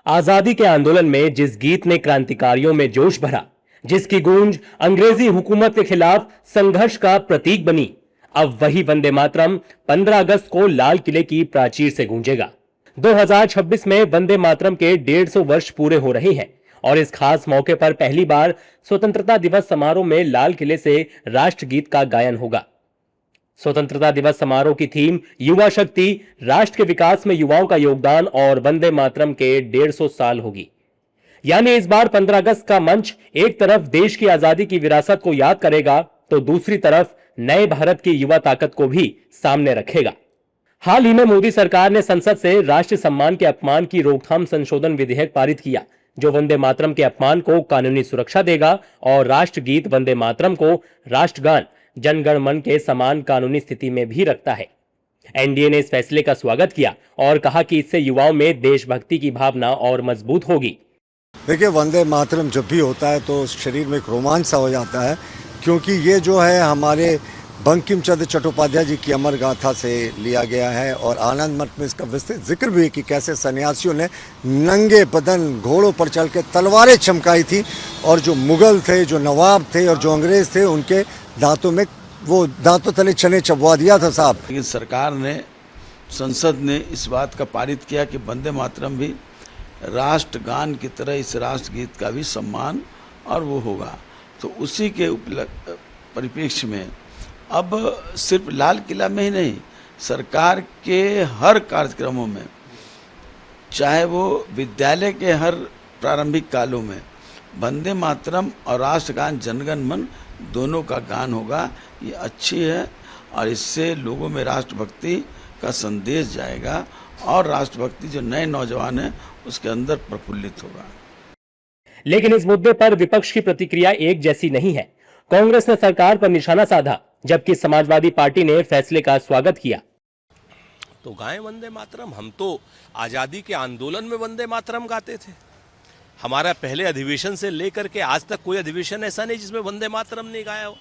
आजादी के आंदोलन में जिस गीत ने क्रांतिकारियों में जोश भरा, जिसकी गूंज अंग्रेजी हुकूमत के खिलाफ संघर्ष का प्रतीक बनी, अब वही वंदे मातरम 15 अगस्त को लाल किले की प्राचीर से गूंजेगा। 2026 में वंदे मातरम के 150 वर्ष पूरे हो रहे हैं और इस खास मौके पर पहली बार स्वतंत्रता दिवस समारोह में लाल किले से राष्ट्रगीत का गायन होगा। स्वतंत्रता दिवस समारोह की थीम युवा शक्ति, राष्ट्र के विकास में युवाओं का योगदान और वंदे मातरम के 150 साल होगी। यानी इस बार 15 अगस्त का मंच एक तरफ देश की आजादी की विरासत को याद करेगा तो दूसरी तरफ नए भारत की युवा ताकत को भी सामने रखेगा। हाल ही में मोदी सरकार ने संसद से राष्ट्र सम्मान के अपमान की रोकथाम संशोधन विधेयक पारित किया, जो वंदे मातरम के अपमान को कानूनी सुरक्षा देगा और राष्ट्रगीत वंदे मातरम को राष्ट्रगान जन गण मन के समान कानूनी स्थिति में भी रखता है। एनडीए ने इस फैसले का स्वागत किया और कहा कि इससे युवाओं में देशभक्ति की भावना और मजबूत होगी। देखिए, वंदे मातरम जब भी होता है तो शरीर में एक रोमांच सा हो जाता है, क्योंकि ये जो है हमारे बंकिम चंद्र चट्टोपाध्याय जी की अमर गाथा से लिया गया है और आनंद मठ में इसका विस्तृत जिक्र भी है कि कैसे सन्यासियों ने नंगे बदन घोड़ों पर चल के तलवारें चमकाई थी और जो मुगल थे, जो नवाब थे और जो अंग्रेज थे, उनके दांतों में वो दांतों तले चने चबवा दिया था साहब। लेकिन सरकार ने, संसद ने इस बात का पारित किया कि वंदे मातरम भी राष्ट्रगान की तरह इस राष्ट्रगीत का भी सम्मान और वो होगा। तो उसी के परिप्रेक्ष्य में अब सिर्फ लाल किला में ही नहीं, सरकार के हर कार्यक्रमों में, चाहे वो विद्यालय के हर प्रारंभिक कालों में, वंदे मातरम और राष्ट्रगान जनगण मन दोनों का गान होगा। ये अच्छी है और इससे लोगों में राष्ट्रभक्ति का संदेश जाएगा और राष्ट्रभक्ति जो नए नौजवान हैं उसके अंदर प्रफुल्लित होगा। लेकिन इस मुद्दे पर विपक्ष की प्रतिक्रिया एक जैसी नहीं है। कांग्रेस ने सरकार पर निशाना साधा, जबकि समाजवादी पार्टी ने फैसले का स्वागत किया। तो गाएं वंदे मातरम, हम तो आजादी के आंदोलन में वंदे मातरम गाते थे। हमारा पहले अधिवेशन से लेकर के आज तक कोई अधिवेशन ऐसा नहीं जिसमें वंदे मातरम नहीं गाया हो।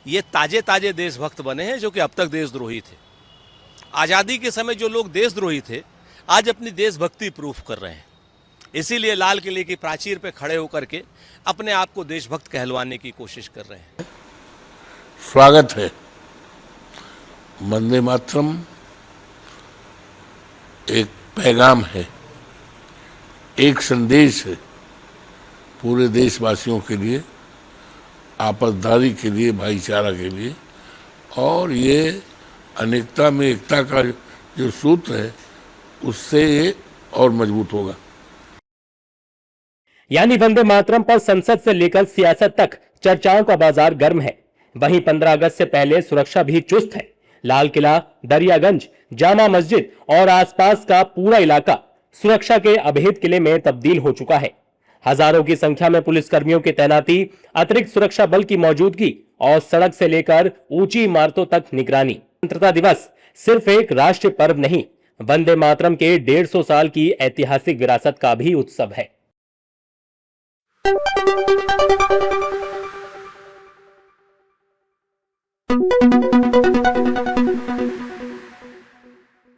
ये ताजे ताजे देशभक्त बने हैं जो कि अब तक देशद्रोही थे। आजादी के समय जो लोग देशद्रोही थे आज अपनी देशभक्ति प्रूफ कर रहे हैं। इसीलिए लाल किले की प्राचीर पे खड़े होकर के अपने आप को देशभक्त कहलवाने की कोशिश कर रहे हैं। स्वागत है। वंदे मातरम एक पैगाम है, एक संदेश है पूरे देशवासियों के लिए, आपसदारी के लिए, भाईचारा के लिए, और ये अनेकता में एकता का जो सूत्र है उससे ये और मजबूत होगा। यानी वंदे मातरम पर संसद से लेकर सियासत तक चर्चाओं का बाजार गर्म है। वहीं 15 अगस्त से पहले सुरक्षा भी चुस्त है। लाल किला, दरियागंज, जामा मस्जिद और आसपास का पूरा इलाका सुरक्षा के अभेद किले में तब्दील हो चुका है। हजारों की संख्या में पुलिसकर्मियों की तैनाती, अतिरिक्त सुरक्षा बल की मौजूदगी और सड़क से लेकर ऊंची इमारतों तक निगरानी। स्वतंत्रता दिवस सिर्फ एक राष्ट्रीय पर्व नहीं, वंदे मातरम के 150 साल की ऐतिहासिक विरासत का भी उत्सव है।